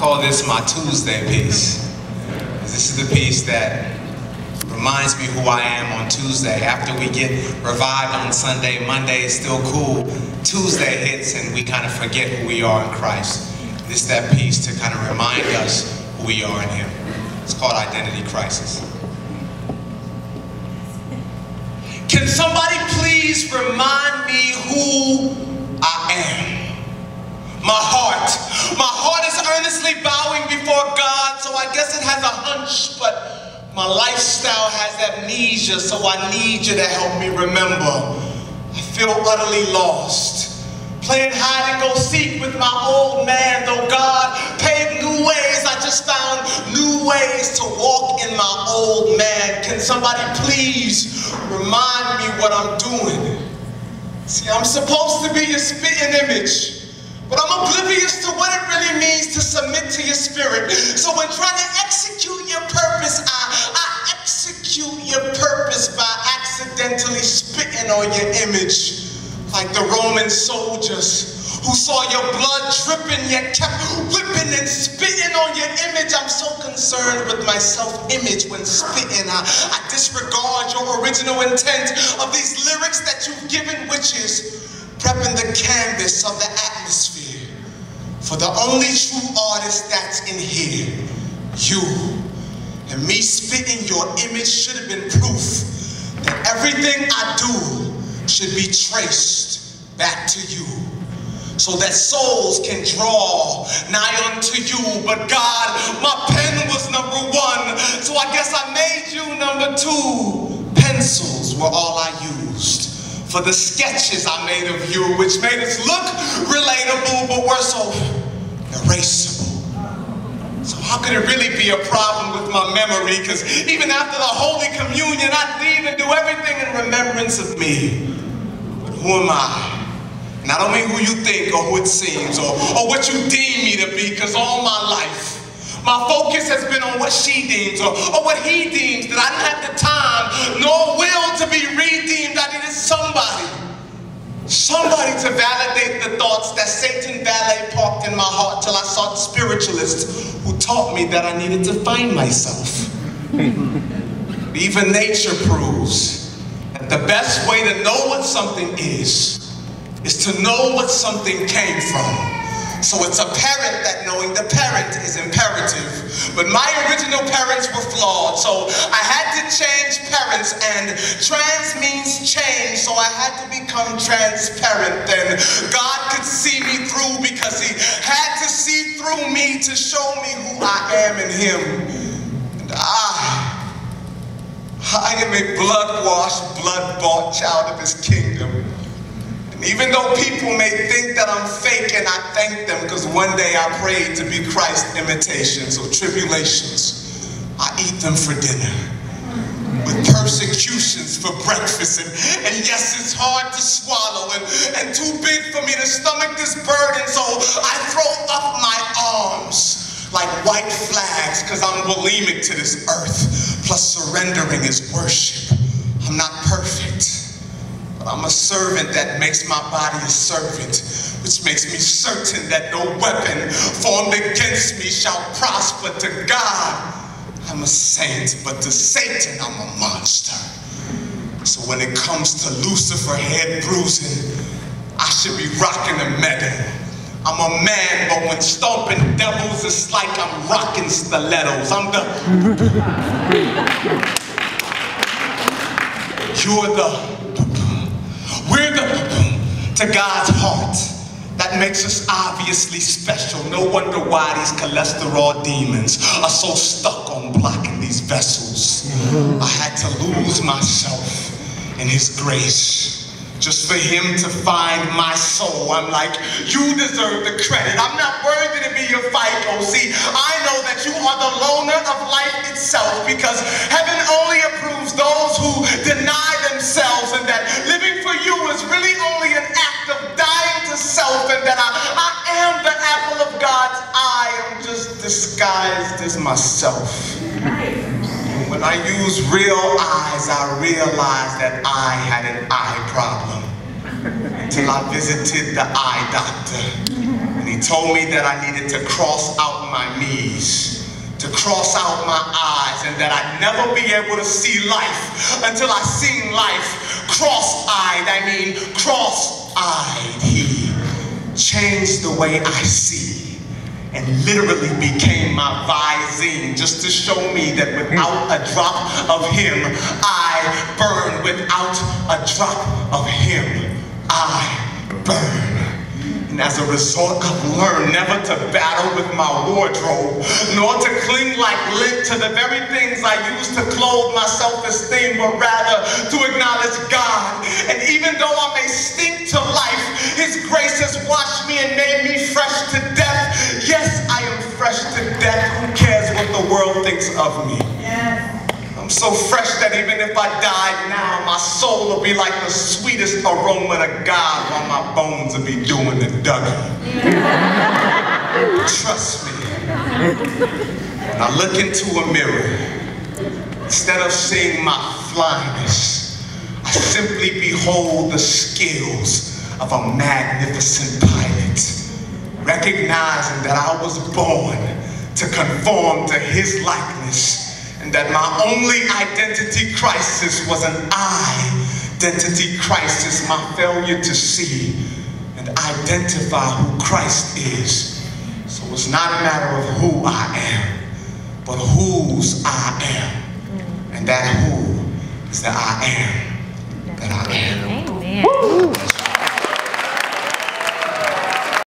call this my Tuesday piece. This is the piece that reminds me who I am on Tuesday. After we get revived on Sunday, Monday is still cool. Tuesday hits and we kind of forget who we are in Christ. This is that piece to kind of remind us who we are in Him. It's called Identity Crisis. Can somebody please remind me who I am? My heart is earnestly bowing before God, so I guess it has a hunch, but my lifestyle has amnesia, so I need you to help me remember. I feel utterly lost, playing hide and go seek with my old man, though God paved new ways, I just found new ways to walk in my old man. Can somebody please remind me what I'm doing? See, I'm supposed to be your spitting image, but I'm oblivious to what it really means to submit to your spirit. So when trying to execute your purpose, I execute your purpose by accidentally spitting on your image. Like the Roman soldiers who saw your blood dripping, yet kept whipping and spitting on your image. I'm so concerned with my self-image when spitting. I disregard your original intent of these lyrics that you've given, which is prepping the canvas of the atmosphere for the only true artist that's in here, you. And me spitting your image should have been proof that everything I do should be traced back to you, so that souls can draw nigh unto you. But God, my pen was number one, so I guess I made you number two. Pencils were all I used for the sketches I made of you, which made us look relatable, but were so erasable. So how could it really be a problem with my memory? Because even after the Holy Communion, I'd leave and do everything in remembrance of me. But who am I? And I don't mean who you think or who it seems or what you deem me to be, because all my life, my focus has been on what she deems or what he deems, that I didn't have the time nor will to be redeemed. I needed somebody to validate the thoughts that Satan valet parked in my heart, till I sought spiritualists who taught me that I needed to find myself. Even nature proves that the best way to know what something is to know what something came from. So it's apparent that knowing the parent is imperative. But my original parents were flawed, so I had to change parents, and trans means change, so I had to become transparent. Then God could see me through, because He had to see through me to show me who I am in Him. And I am a blood-washed, blood-bought child of His kingdom. Even though people may think that I'm fake, and I thank them, because one day I prayed to be Christ's imitation. So tribulations, I eat them for dinner, with persecutions for breakfast, and yes, it's hard to swallow and too big for me to stomach this burden, so I throw up my arms like white flags, because I'm bulimic to this earth, plus surrendering is worship. I'm not perfect, I'm a servant that makes my body a servant, which makes me certain that no weapon formed against me shall prosper. To God, I'm a saint, but to Satan, I'm a monster. So when it comes to Lucifer head bruising, I should be rocking a medal. I'm a man, but when stomping devils, it's like I'm rocking stilettos. I'm the... You're the... We're the to God's heart. That makes us obviously special. No wonder why these cholesterol demons are so stuck on blocking these vessels. I had to lose myself in His grace just for Him to find my soul. I'm like, you deserve the credit. I'm not worthy to be your FICO. See, I know that you are the loner of life itself, because heaven only approves those who deny themselves, and that living for you is really only an act of dying to self, and that I am the apple of God's eye. I'm just disguised as myself. When I use real eyes, I realized that I had an eye problem, until I visited the eye doctor, and he He told me that I needed to cross out my knees, to cross out my eyes, and that I'd never be able to see life until I seen life cross-eyed. I mean, cross-eyed. He changed the way I see and literally became my Visine, just to show me that without a drop of him, I burn. Without a drop of him, I burn. And as a result, I've learned never to battle with my wardrobe, nor to cling like lint to the very things I use to clothe my self-esteem, but rather to acknowledge God. And even though I may stink to life, his grace has washed me and made me fresh to death. Yes, I am fresh to death. Who cares what the world thinks of me? Yes. I'm so fresh that even if I died now, my soul will be like the sweetest aroma to God, while my bones will be doing the Dougie. Trust me. When I look into a mirror, instead of seeing my flyness, I simply behold the skills of a magnificent pilot, recognizing that I was born to conform to his likeness, and that my only identity crisis was an identity crisis, my failure to see and identify who Christ is. So it's not a matter of who I am, but whose I am. And that who is that I am that I am. Amen.